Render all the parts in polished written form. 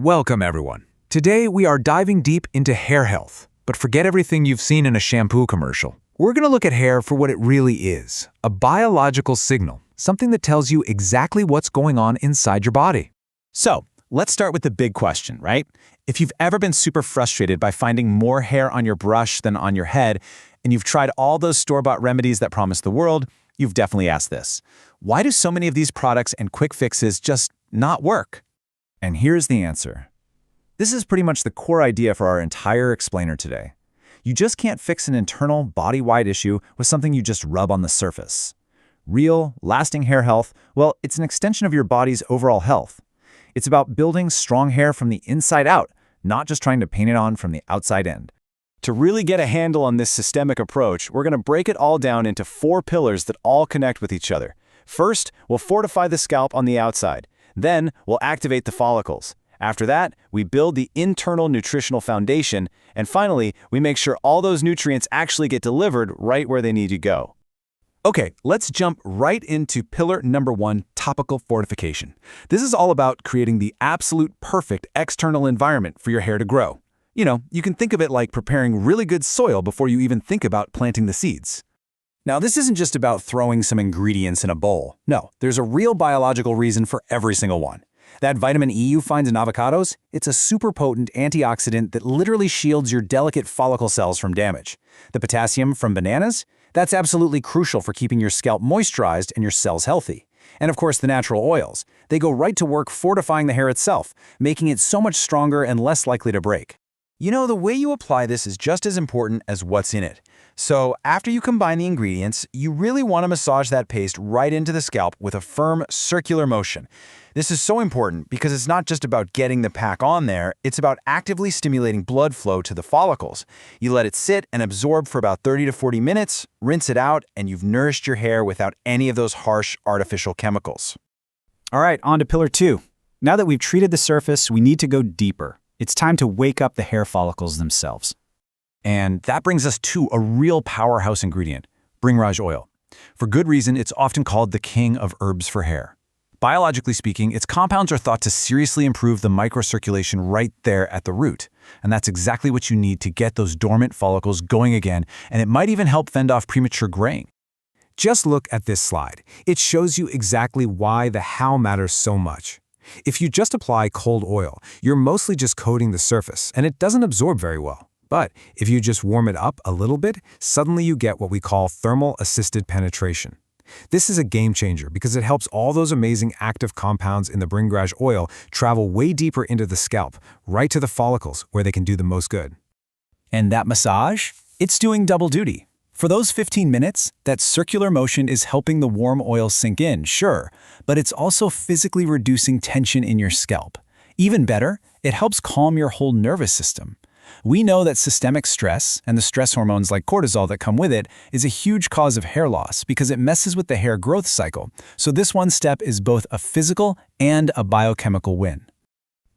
Welcome, everyone. Today, we are diving deep into hair health. But forget everything you've seen in a shampoo commercial. We're going to look at hair for what it really is, a biological signal, something that tells you exactly what's going on inside your body. So, let's start with the big question, right? If you've ever been super frustrated by finding more hair on your brush than on your head, and you've tried all those store-bought remedies that promise the world, you've definitely asked this. Why do so many of these products and quick fixes just not work? And here's the answer. This is pretty much the core idea for our entire explainer today. You just can't fix an internal, body-wide issue with something you just rub on the surface. Real, lasting hair health, well, it's an extension of your body's overall health. It's about building strong hair from the inside out, not just trying to paint it on from the outside in. To really get a handle on this systemic approach, we're going to break it all down into 4 pillars that all connect with each other. First, we'll fortify the scalp on the outside. Then, we'll activate the follicles. After that, we build the internal nutritional foundation. And finally, we make sure all those nutrients actually get delivered right where they need to go. Okay, let's jump right into pillar number 1, topical fortification. This is all about creating the absolute perfect external environment for your hair to grow. You can think of it like preparing really good soil before you even think about planting the seeds. Now, this isn't just about throwing some ingredients in a bowl. No, there's a real biological reason for every single one. That vitamin E you find in avocados, it's a super potent antioxidant that literally shields your delicate follicle cells from damage. The potassium from bananas, that's absolutely crucial for keeping your scalp moisturized and your cells healthy. And of course, the natural oils. They go right to work fortifying the hair itself, making it so much stronger and less likely to break. The way you apply this is just as important as what's in it. So after you combine the ingredients, you really want to massage that paste right into the scalp with a firm, circular motion. This is so important because it's not just about getting the pack on there, it's about actively stimulating blood flow to the follicles. You let it sit and absorb for about 30 to 40 minutes, rinse it out, and you've nourished your hair without any of those harsh artificial chemicals. All right, on to pillar 2. Now that we've treated the surface, we need to go deeper. It's time to wake up the hair follicles themselves. And that brings us to a real powerhouse ingredient, Bhringraj oil. For good reason, it's often called the king of herbs for hair. Biologically speaking, its compounds are thought to seriously improve the microcirculation right there at the root. And that's exactly what you need to get those dormant follicles going again, and it might even help fend off premature graying. Just look at this slide. It shows you exactly why the how matters so much. If you just apply cold oil, you're mostly just coating the surface, and it doesn't absorb very well. But if you just warm it up a little bit, suddenly you get what we call thermal-assisted penetration. This is a game changer because it helps all those amazing active compounds in the Bhringraj oil travel way deeper into the scalp, right to the follicles where they can do the most good. And that massage? It's doing double duty. For those 15 minutes, that circular motion is helping the warm oil sink in, sure, but it's also physically reducing tension in your scalp. Even better, it helps calm your whole nervous system. We know that systemic stress and the stress hormones like cortisol that come with it is a huge cause of hair loss because it messes with the hair growth cycle. So this one step is both a physical and a biochemical win.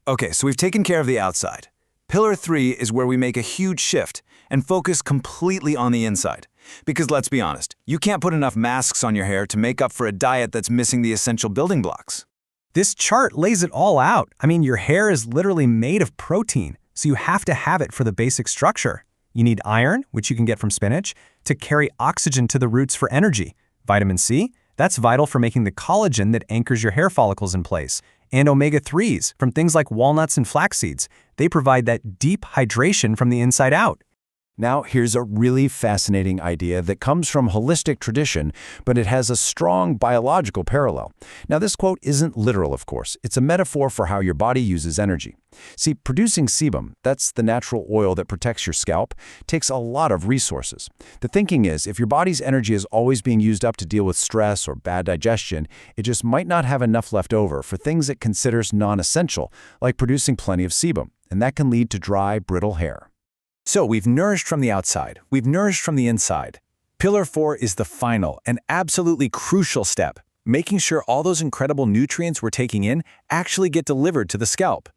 Okay, so we've taken care of the outside. Pillar 3 is where we make a huge shift and focus completely on the inside. Because let's be honest, you can't put enough masks on your hair to make up for a diet that's missing the essential building blocks. This chart lays it all out. Your hair is literally made of protein, so you have to have it for the basic structure. You need iron, which you can get from spinach, to carry oxygen to the roots for energy. Vitamin C, that's vital for making the collagen that anchors your hair follicles in place. And omega-3s from things like walnuts and flax seeds. They provide that deep hydration from the inside out. Now, here's a really fascinating idea that comes from holistic tradition, but it has a strong biological parallel. Now, this quote isn't literal, of course. It's a metaphor for how your body uses energy. See, producing sebum, that's the natural oil that protects your scalp, takes a lot of resources. The thinking is, if your body's energy is always being used up to deal with stress or bad digestion, it just might not have enough left over for things it considers non-essential, like producing plenty of sebum, and that can lead to dry, brittle hair. So we've nourished from the outside, we've nourished from the inside. Pillar 4 is the final and absolutely crucial step, making sure all those incredible nutrients we're taking in actually get delivered to the scalp.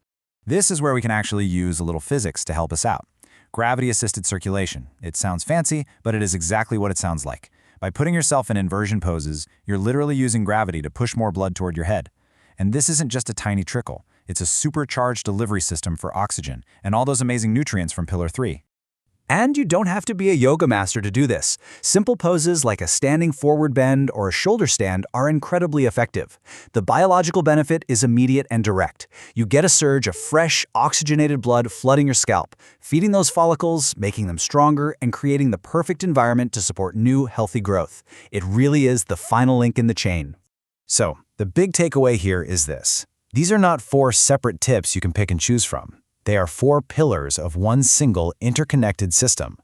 This is where we can actually use a little physics to help us out. Gravity-assisted circulation. It sounds fancy, but it is exactly what it sounds like. By putting yourself in inversion poses, you're literally using gravity to push more blood toward your head. And this isn't just a tiny trickle. It's a supercharged delivery system for oxygen and all those amazing nutrients from Pillar 3. And you don't have to be a yoga master to do this. Simple poses like a standing forward bend or a shoulder stand are incredibly effective. The biological benefit is immediate and direct. You get a surge of fresh, oxygenated blood flooding your scalp, feeding those follicles, making them stronger, and creating the perfect environment to support new, healthy growth. It really is the final link in the chain. So, the big takeaway here is this. These are not 4 separate tips you can pick and choose from. They are 4 pillars of one single interconnected system.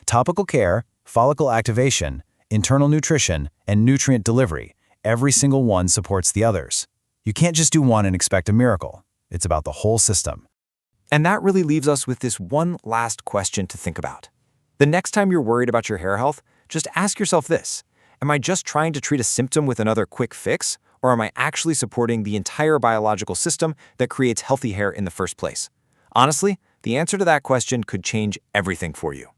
Topical care, follicle activation, internal nutrition, and nutrient delivery. Every single one supports the others. You can't just do one and expect a miracle. It's about the whole system. And that really leaves us with this one last question to think about. The next time you're worried about your hair health, just ask yourself this. Am I just trying to treat a symptom with another quick fix, or am I actually supporting the entire biological system that creates healthy hair in the first place? Honestly, the answer to that question could change everything for you.